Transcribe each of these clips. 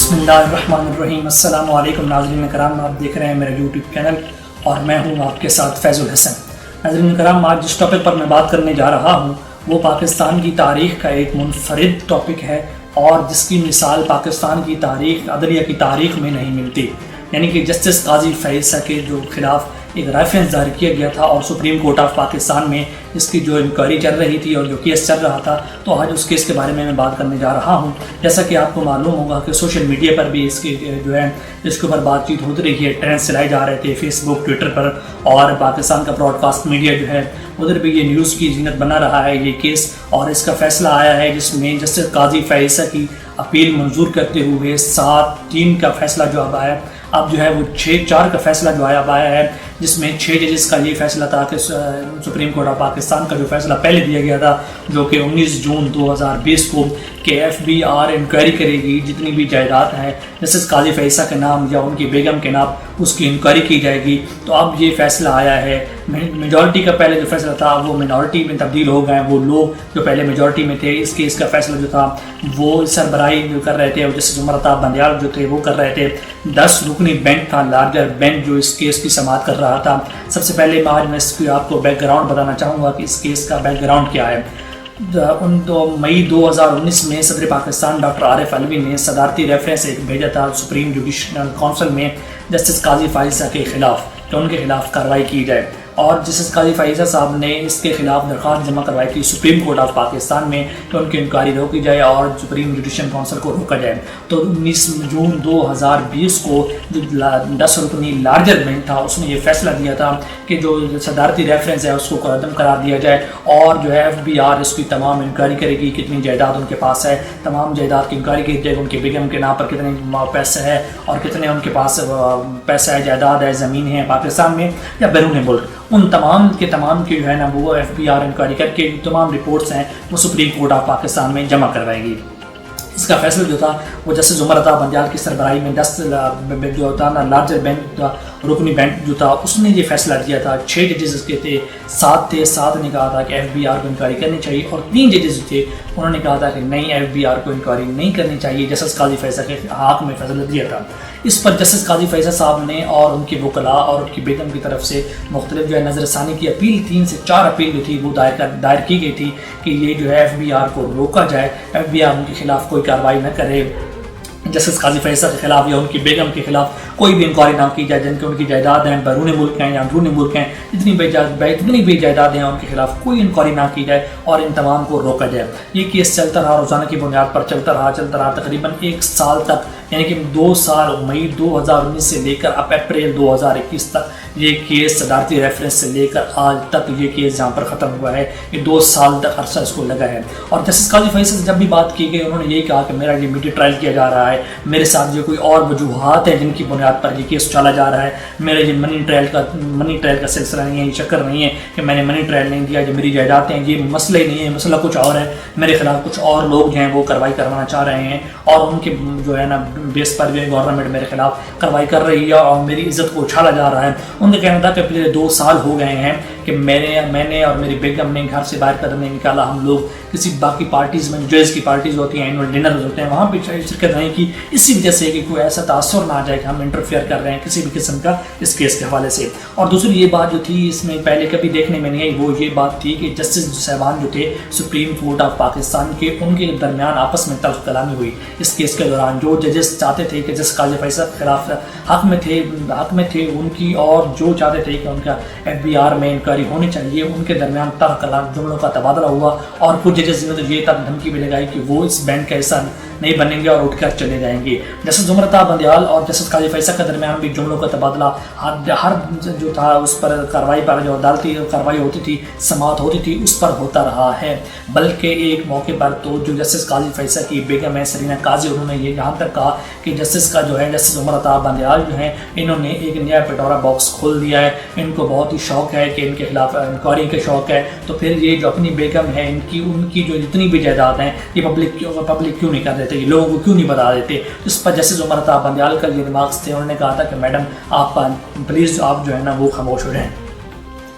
بسم اللہ الرحمن الرحیم۔ السلام علیکم ناظرین کرام، آپ دیکھ رہے ہیں میرا یوٹیوب چینل اور میں ہوں آپ کے ساتھ فیض الحسن۔ ناظرین کرام، آج جس ٹاپک پر میں بات کرنے جا رہا ہوں وہ پاکستان کی تاریخ کا ایک منفرد ٹاپک ہے اور جس کی مثال پاکستان کی تاریخ عدلیہ کی تاریخ میں نہیں ملتی، یعنی کہ جسٹس قاضی فیصل کے جو خلاف ایک ریفرنس ظاہر کیا گیا تھا اور سپریم کورٹ آف پاکستان میں اس کی جو انکوائری چل رہی تھی اور جو کیس چل رہا تھا، تو آج اس کیس کے بارے میں بات کرنے جا رہا ہوں۔ جیسا کہ آپ کو معلوم ہوگا کہ سوشل میڈیا پر بھی اس کی جو ہے اس کے اوپر بات چیت ہوتی رہی ہے، ٹرینڈ چلائے جا رہے تھے فیس بک، ٹویٹر پر، اور پاکستان کا براڈ کاسٹ میڈیا جو ہے ادھر بھی یہ نیوز کی زینت بنا رہا ہے یہ کیس، اور اس کا فیصلہ آیا ہے جس میں جسٹس قاضی فیصل کی اپیل منظور کرتے ہوئے 7-3 کا فیصلہ جو اب آیا، اب جو ہے وہ 6-4 کا فیصلہ جو اب آیا ہے، جس میں 6 ججز کا یہ فیصلہ تھا کہ سپریم کورٹ آف پاکستان کا جو فیصلہ پہلے دیا گیا تھا جو کہ 19 جون 2020 کو کہ FBR انکوائری کرے گی جتنی بھی جائیداد ہیں جسٹس قاضی فیصل کے نام یا ان کی بیگم کے نام، اس کی انکوائری کی جائے گی۔ تو اب یہ فیصلہ آیا ہے، میجورٹی کا پہلے جو فیصلہ تھا وہ منارٹی میں تبدیل ہو گئے، وہ لوگ جو پہلے میجورٹی میں تھے اس کیس کا فیصلہ جو تھا وہ سربراہی جو کر رہے تھے، اور جسٹس عمر عطا بندیال جو تھے وہ کر رہے تھے۔ 10 رکنی بینچ تھا، لارجر بینچ جو اس کیس کی سماعت کر رہا تھا۔ سب سے پہلے میں اس کی آپ کو بیک گراؤنڈ بتانا چاہوں گا کہ اس کیس کا بیک گراؤنڈ کیا ہے۔ مئی 2019 میں صدر پاکستان ڈاکٹر عارف علوی نے صدارتی ریفرنس ایک بھیجا تھا سپریم جوڈیشل کونسل میں جسٹس قاضی فیصل کے خلاف کہ ان کے خلاف کارروائی کی جائے، اور جسٹس قاضی فیصل صاحب نے اس کے خلاف درخواست جمع کروائی تھی سپریم کورٹ آف پاکستان میں کہ ان کی انکوائری روکی جائے اور سپریم جوڈیشل کونسل کو روکا جائے۔ تو 19 جون 2020 کو جو 10 رکنی لارجر بینچ تھا اس نے یہ فیصلہ دیا تھا کہ جو صدارتی ریفرنس ہے اس کو قدم قرار دیا جائے، اور جو ہے FBR اس کی تمام انکوائری کرے گی کتنی جائیداد ان کے پاس ہے، تمام جائیداد کی انکوائری کی جائے گی، ان کے بیگم کے نام پر کتنے پیسے ہے اور کتنے ان کے پاس پیسہ ہے، جائیداد ہے، زمین ہے پاکستان میں یا بیرون ملک، ان تمام کے جو ہے نا وہ FBR انکوائری کر کے تمام رپورٹس ہیں وہ سپریم کورٹ آف پاکستان میں جمع کروائے گی۔ اس کا فیصلہ جو تھا وہ جسٹس عمر عطا بندیال کی سربراہی میں 10 جو تھا نا لارجر بینچ تھا، رکنی بینچ جو تھا اس نے یہ فیصلہ دیا تھا۔ 6 ججز اس کے تھے، 7 نے کہا تھا کہ FBR کو انکوائری کرنی چاہیے، اور 3 ججز تھے انہوں نے کہا تھا کہ نہیں FBR کو انکوائری نہیں کرنی چاہیے، جسٹس قاضی فیصل کے حق میں فیصلہ دیا تھا۔ اس پر جسٹس قاضی فیصل صاحب نے اور ان کے وکلاء اور ان کی بیگم کی طرف سے مختلف جو ہے نظر ثانی کی اپیل، 3 سے 4 اپیل جو تھی وہ دائر کی گئی تھی کہ یہ جو ہے FBR کو روکا جائے، FBR ان کے خلاف کوئی کارروائی نہ کرے، جسٹس قاضی فیصل کے خلاف یا ان کی بیگم کے خلاف کوئی بھی انکوائری نہ کی جائے، جن کے ان کی جائیداد ہیں بیرون ملک ہیں یا اندرون ملک ہیں، جتنی بھی جائیدادیں ہیں ان کے خلاف کوئی انکوائری نہ کی جائے اور ان تمام کو روکا جائے۔ یہ کیس چلتا رہا، روزانہ کی بنیاد پر چلتا رہا تقریباً 1 سال تک، یعنی کہ 2 سال، مئی 2019 سے لے کر اب اپریل 2021 تک یہ کیس صدارتی ریفرنس سے لے کر آج تک یہ کیس جہاں پر ختم ہوا ہے، یہ 2 سال تک عرصہ اس کو لگا ہے۔ اور جسٹس قاضی فیصل سے جب بھی بات کی گئی انہوں نے یہی کہا کہ میرا یہ میڈیا ٹرائل کیا جا رہا ہے، میرے ساتھ جو کوئی اور وجوہات ہیں جن کی بنیاد پر یہ کیس چلا جا رہا ہے، میرا یہ منی ٹرائل کا سلسلہ نہیں ہے، یہ چکر نہیں ہے کہ میں نے منی ٹرائل نہیں دیا، جو میری جائیدادیں ہیں یہ مسئلہ ہی نہیں ہے، مسئلہ کچھ اور ہے، میرے خلاف کچھ اور لوگ جو ہیں وہ کارروائی کروانا چاہ رہے ہیں، اور ان کے جو ہے نا بیس پر جو ہے گورنمنٹ میرے خلاف کارروائی کر رہی ہے اور میری عزت کو اچھالا جا رہا ہے۔ ان کا کہنا تھا کہ پچھلے 2 سال ہو گئے ہیں کہ میں نے اور میری بیگم نے گھر سے باہر قدم نہیں نکالا، ہم لوگ کسی باقی پارٹیز میں ججز کی پارٹیز ہوتی ہیں، اینول ڈنر ہوتے ہیں، وہاں پہ شرکت نہیں کی، اسی وجہ سے کہ کوئی ایسا تاثر نہ آ جائے کہ ہم انٹرفیئر کر رہے ہیں کسی بھی قسم کا اس کیس کے حوالے سے۔ اور دوسری یہ بات جو تھی اس میں پہلے کبھی دیکھنے میں نہیں آئی، وہ یہ بات تھی کہ جسٹس صاحبان جو تھے سپریم کورٹ آف پاکستان کے، ان کے درمیان آپس میں تلخ کلامی ہوئی اس کیس کے دوران۔ جو ججز چاہتے تھے کہ جسٹس قاضی فیصل کے خلاف حق میں تھے ان کی، اور جو چاہتے تھے کہ ان کا FBR میں انکوائری ہونی چاہیے، ان کے درمیان تلخ کلام جملوں کا تبادلہ ہوا، اور کچھ ججز نے تو یہ تک دھمکی بھی لگائی کہ وہ اس بینچ کا حصہ نہیں بنیں گے اور اٹھ کر چلے جائیں گے۔ جسٹس عمر عطا بندیال اور جسٹس قاضی فیصل کے درمیان بھی جملوں کا تبادلہ ہر جو تھا اس پر کارروائی پر جو عدالتی کارروائی ہوتی تھی، سماعت ہوتی تھی، اس پر ہوتا رہا ہے۔ بلکہ ایک موقع پر تو جو جسٹس قاضی فیصل کی بیگم ہے سرینا قاضی، انہوں نے یہ یہاں تک کہا کہ جسٹس عمر عطا بندیال جو ہیں انہوں نے ایک نیا پٹورا باکس کھول دیا ہے، ان کو بہت ہی شوق ہے کہ ان کے خلاف انکوائری کا شوق ہے، تو پھر یہ جو اپنی بیگم ہے ان کی جو جتنی بھی جائیداد ہیں یہ پبلک کیوں نہیں کر دیتے، یہ لوگوں کو کیوں نہیں بتا دیتے۔ اس پر جسٹس عمر عطا بندیال کا یہ ریمارکس تھے، انہوں نے کہا تھا کہ میڈم آپ پلیز آپ جو ہے نا وہ خاموش ہو جائیں۔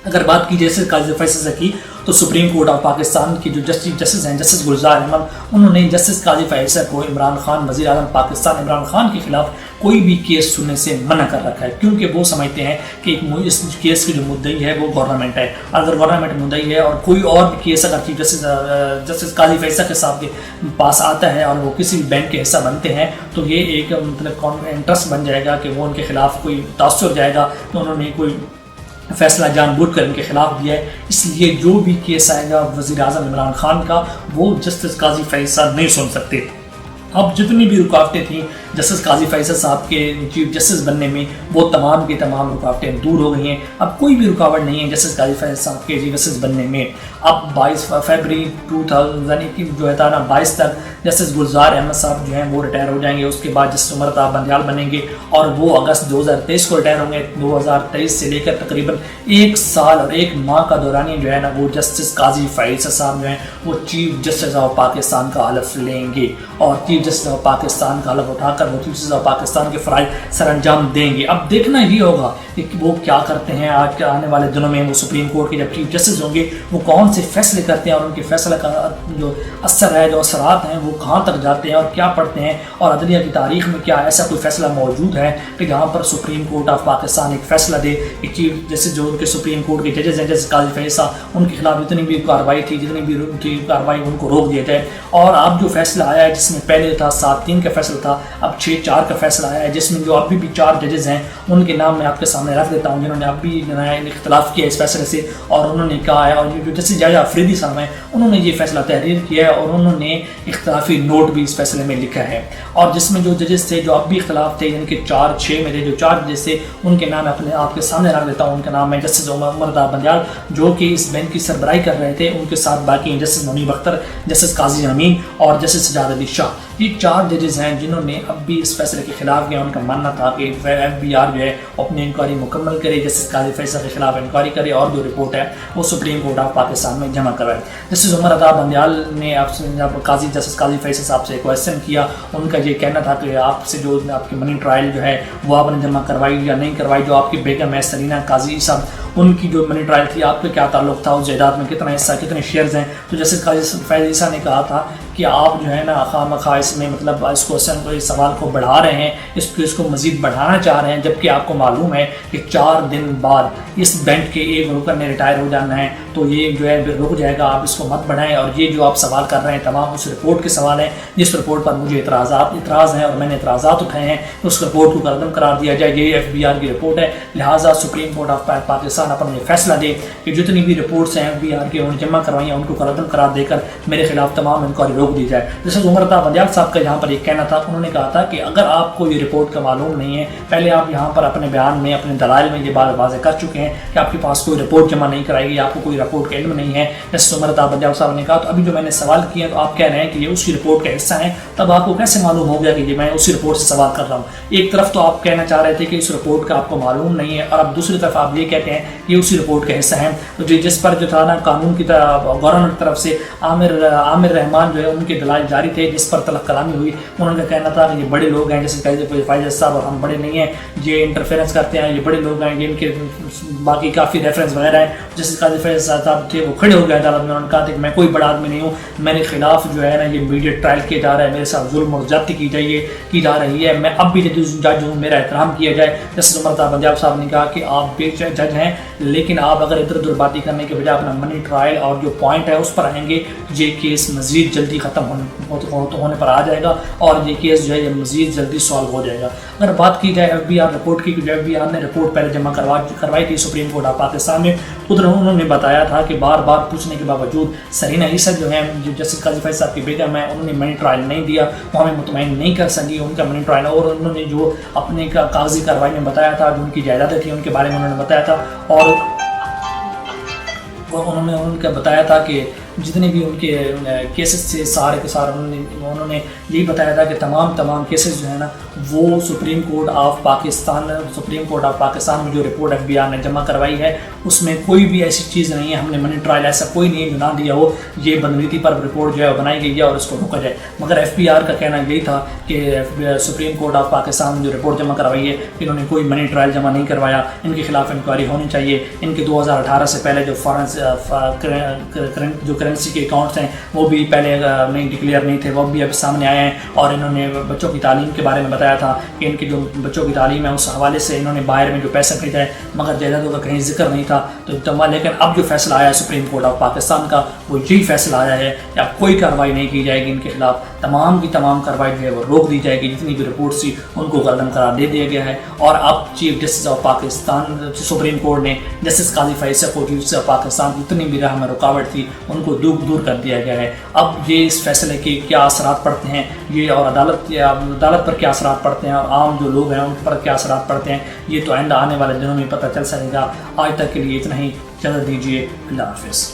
اگر بات کی جیسے قاضی فیصل سے کی تو سپریم کورٹ آف پاکستان کی جو جسٹس ہیں جسٹس گلزار احمد، انہوں نے جسٹس قاضی فیصل کو عمران خان وزیر اعظم پاکستان عمران خان کے خلاف کوئی بھی کیس سننے سے منع کر رکھا ہے، کیونکہ وہ سمجھتے ہیں کہ اس کیس کی جو مدعی ہے وہ گورنمنٹ ہے۔ اگر گورنمنٹ مدعی ہے اور کوئی اور بھی کیس اگر چیف جسٹس قاضی فیصل کے صاحب کے پاس آتا ہے اور وہ کسی بھی بینک کے حصہ بنتے ہیں تو یہ ایک مطلب انٹرسٹ بن جائے گا کہ وہ ان کے خلاف کوئی تاثر جائے گا، تو انہوں نے کوئی فیصلہ جان بوجھ کر ان کے خلاف دیا ہے۔ اس لیے جو بھی کیس آئے گا وزیر اعظم عمران خان کا وہ جسٹس قاضی فیصل نہیں سن سکتے۔ اب جتنی بھی رکاوٹیں تھیں جسٹس قاضی فیصل صاحب کے چیف جسٹس بننے میں، وہ تمام کی تمام رکاوٹیں دور ہو گئی ہیں۔ اب کوئی بھی رکاوٹ نہیں ہے جسٹس قاضی فیصل صاحب کے چیف جسٹس بننے میں۔ اب 22 فروری 2021 جو ہے تھا نا 22 تک جسٹس گلزار احمد صاحب جو ہیں وہ ریٹائر ہو جائیں گے، اس کے بعد جسٹس عمر عطا بندیال بنیں گے اور وہ اگست 2023 کو ریٹائر ہوں گے۔ 2023 سے لے کر تقریباً 1 سال اور 1 ماہ کا دورانیہ جو ہے نا وہ جسٹس قاضی فیصل صاحب جو ہیں وہ چیف جسٹس آف پاکستان کا حلف لیں گے، اور چیف جسٹس آف پاکستان کا حلف اٹھا کر وہ چیف جسٹس آف پاکستان کے فرائض سر انجام دیں گے۔ اب دیکھنا یہ ہوگا کہ وہ کیا کرتے ہیں آج کے آنے والے دنوں میں۔ وہ سپریم کورٹ کے جب چیف جسٹس ہوں گے وہ کون سے فیصلے کرتے ہیں اور ان کے فیصلے کا جو اثر ہے، جو اثرات ہیں وہ کہاں تک جاتے ہیں اور کیا پڑھتے ہیں، اور عدلیہ کی تاریخ میں کیا ایسا کوئی فیصلہ موجود ہے کہ جہاں پر سپریم کورٹ آف پاکستان ایک فیصلہ دے کہ چیف جسٹس جو ان کے سپریم کورٹ کے ججز ہیں جیسے قاضی فیصل ان کے خلاف جتنی بھی کارروائی تھی، جتنی بھی ان کی کارروائی ان کو روک دیا جائے۔ اور اب جو فیصلہ آیا ہے جس میں پہلے تھا 7-3 کا فیصلہ تھا، اب 6-4 کا فیصلہ آیا ہے، جس میں جو ابھی بھی 4 ججز ہیں ان کے نام میں آپ کے سامنے رکھ دیتا ہوں جنہوں نے اب بھی اختلاف کیا اس فیصلے سے، اور انہوں نے کہا ہے، اور جو جسٹس جاج آفریدی صاحب ہیں انہوں نے یہ فیصلہ تحریر کیا ہے اور انہوں نے اختلافی نوٹ بھی اس فیصلے میں لکھا ہے، اور جس میں جو ججز تھے جو اب بھی اختلاف تھے یعنی کہ 4-6 میں تھے، جو 4 ججز تھے ان کے نام اپنے آپ کے سامنے رکھ دیتا ہوں۔ ان کا نام ہے جسٹس عمر عطا بندیال جو کہ اس بینچ کی سربراہی کر رہے تھے، ان کے ساتھ باقی ہیں جسٹس منیب اختر، جسٹس قاضی امین اور جسٹس سجاد علی شاہ۔ یہ 4 ججز ہیں جنہوں نے اب بھی اس فیصلے کے خلاف کیا۔ ان کا ماننا تھا کہ FBI جو ہے اپنی انکوائری مکمل کرے، جسٹس قاضی فیصل کے خلاف انکوائری کرے اور جو رپورٹ ہے وہ سپریم کورٹ آف پاکستان میں جمع کروائے۔ جسٹس عمر عطا بندیال نے جسٹس قاضی فیصل صاحب سے کویسچن کیا، ان کا یہ کہنا تھا کہ آپ سے جو آپ کی منی ٹرائل جو ہے وہ آپ نے جمع کروائی یا نہیں کروائی، جو آپ کی بیگم ہے سرینا قاضی صاحب ان کی جو منی ٹرائل تھی آپ کا کیا تعلق تھا، اس جائیداد میں کتنا حصہ کتنے شیئرز ہیں۔ تو جسٹس قاضی فیصل صاحب نے کہا تھا کہ آپ جو ہے نا خواہ مخواہ اس میں مطلب اس کوشچن کو اس سوال کو بڑھا رہے ہیں، اس کو مزید بڑھانا چاہ رہے ہیں، جبکہ آپ کو معلوم ہے کہ 4 دن بعد اس بینچ کے ایک رکن نے ریٹائر ہو جانا ہے، تو یہ جو ہے رک جائے گا، آپ اس کو مت بڑھائیں۔ اور یہ جو آپ سوال کر رہے ہیں تمام اس رپورٹ کے سوال ہیں جس رپورٹ پر مجھے اعتراض ہیں اور میں نے اعتراضات اٹھائے ہیں، اس رپورٹ کو کردم قرار دیا جائے۔ یہ FBI کی رپورٹ ہے، لہٰذا سپریم کورٹ آف پاکستان اپنا یہ فیصلہ دے کہ جتنی بھی رپورٹس ہیں FBI کے انہوں نے جمع کروائی ہیں ان کو کردم قرار دے کر میرے خلاف تمام انکوائری روک دی جائے۔ جیسے عمر عطا بندیال صاحب کا یہاں پر ایک کہنا تھا، انہوں نے کہا تھا کہ اگر آپ کو یہ رپورٹ کا معلوم نہیں ہے، پہلے آپ یہاں پر اپنے بیان میں اپنے دلائل میں یہ بات واضح کر چکے ہیں کہ آپ کے پاس کوئی رپورٹ جمع نہیں کرائی گئی، آپ کو کوئی رپورٹ کا علم نہیں ہے۔ جیسے عمر عطا بندیال صاحب نے کہا تو ابھی جو میں نے سوال کیا تو آپ کہہ رہے ہیں کہ یہ اسی رپورٹ کا حصہ ہیں، تب آپ کو کیسے معلوم ہو گیا کہ یہ میں اسی رپورٹ سے سوال کر رہا ہوں؟ ایک طرف تو آپ کہنا چاہ رہے تھے کہ اس رپورٹ کا آپ کو معلوم نہیں ہے، اور اب دوسری طرف آپ یہ کہتے ہیں کہ یہ اسی رپورٹ کا حصہ ہیں۔ تو جس پر جو تھا نا قانون کی طرف گورنر کی طرف سے عامر رحمان جو ہے ان کے دلائل جاری تھے جس پر طلب کلامی ہوئی، انہوں نے کہنا تھا کہ یہ بڑے لوگ ہیں جیسے فائز صاحب اور ہم بڑے نہیں ہیں، یہ انٹرفیرنس کرتے ہیں، یہ بڑے لوگ ہیں، یہ ان کے باقی کافی ریفرنس وغیرہ ہیں۔ جیسے قاضی فیض صاحب تھے وہ کھڑے ہو گئے عدالت میں، انہوں نے کہا کہ میں کوئی بڑا آدمی نہیں ہوں، میرے خلاف جو ہے نا یہ میڈیا ٹرائل کیا جا رہا ہے، میرے ساتھ ظلم اور زیادتی کی جا رہی ہے، میں اب بھی جج ہوں، میرا احترام کیا جائے۔ جیسے عمر عطا بندیال صاحب نے کہا کہ آپ بے جج ہیں لیکن آپ اگر ادھر ادھر باتیں کرنے کے بجائے اپنا منی ٹرائل اور جو پوائنٹ ہے اس پر آئیں گے، یہ کیس مزید جلدی ختم ہونے پر آ جائے گا اور یہ کیس جو ہے یہ مزید جلدی سالو ہو جائے گا۔ اگر بات کی جائے FBI رپورٹ کی، جو FBI نے رپورٹ پہلے جمع کروائی تھی سپریم کورٹ آف پاکستان میں، ادھر انہوں نے بتایا تھا کہ بار بار پوچھنے کے باوجود سرینا عیسیٰ جو ہیں جو جسٹس قاضی فیض صاحب کی بیگم ہیں، انہوں نے منی ٹرائل نہیں دیا، وہ ہمیں مطمئن نہیں کر سکی ان کا منی ٹرائل، اور انہوں نے جو اپنے کاغذی کارروائی میں بتایا تھا، جو ان کی جائیدادیں تھیں ان کے بارے میں انہوں نے بتایا تھا، اور انہوں نے ان کا بتایا تھا کہ جتنے بھی ان کے کیسز تھے سارے کے سارے انہوں نے یہی بتایا تھا کہ تمام کیسز جو ہے نا وہ سپریم کورٹ آف پاکستان میں جو رپورٹ ایف بی آر نے جمع کروائی ہے اس میں کوئی بھی ایسی چیز نہیں ہے، ہم نے منی ٹرائل ایسا کوئی نہیں ہے جو نہ دیا ہو، یہ بدنیتی پر رپورٹ جو ہے بنائی گئی ہے اور اس کو روکا جائے۔ مگر ایف بی آر کا کہنا یہی تھا کہ سپریم کورٹ آف پاکستان نے جو رپورٹ جمع کروائی ہے انہوں نے کوئی منی ٹرائل جمع نہیں کروایا، ان کے خلاف انکوائری ہونی چاہیے، ان کے 2018 سے پہلے جو جو کرنسی کے اکاؤنٹس ہیں وہ بھی پہلے نہیں ڈکلیئر نہیں تھے، وہ بھی اب سامنے آئے ہیں، اور انہوں نے بچوں کی تعلیم کے بارے میں بتایا تھا کہ ان کی جو بچوں کی تعلیم ہے اس حوالے سے انہوں نے باہر میں جو پیسہ بھیجا ہے، مگر جائیدادوں کا کہیں ذکر نہیں تھا۔ تو لیکن اب جو فیصلہ آیا ہے سپریم کورٹ آف پاکستان کا وہ یہی فیصلہ آیا ہے کہ اب کوئی کارروائی نہیں کی جائے گی ان کے خلاف، تمام کی تمام کارروائی جو ہے وہ روک دی جائے گی، جتنی بھی رپورٹس تھی ان کو گردن قرار دے دیا گیا ہے۔ اور اب chief justice of Pakistan supreme court نے جسٹس قاضی فیصل کو چیف جسٹس آف پاکستان کی جتنی بھی راہ میں رکاوٹ تھی ان کو دور کر دیا گیا ہے۔ اب یہ اس فیصلے کے کیا اثرات پڑتے ہیں یہ، اور عدالت پر کیا اثرات پڑتے ہیں، اور عام جو لوگ ہیں ان پر کیا اثرات پڑتے ہیں، یہ تو آئندہ آنے والے دنوں میں پتہ چل سکے گا۔ آج تک کے لیے اتنا ہی، اجازت دیجیے، اللہ حافظ۔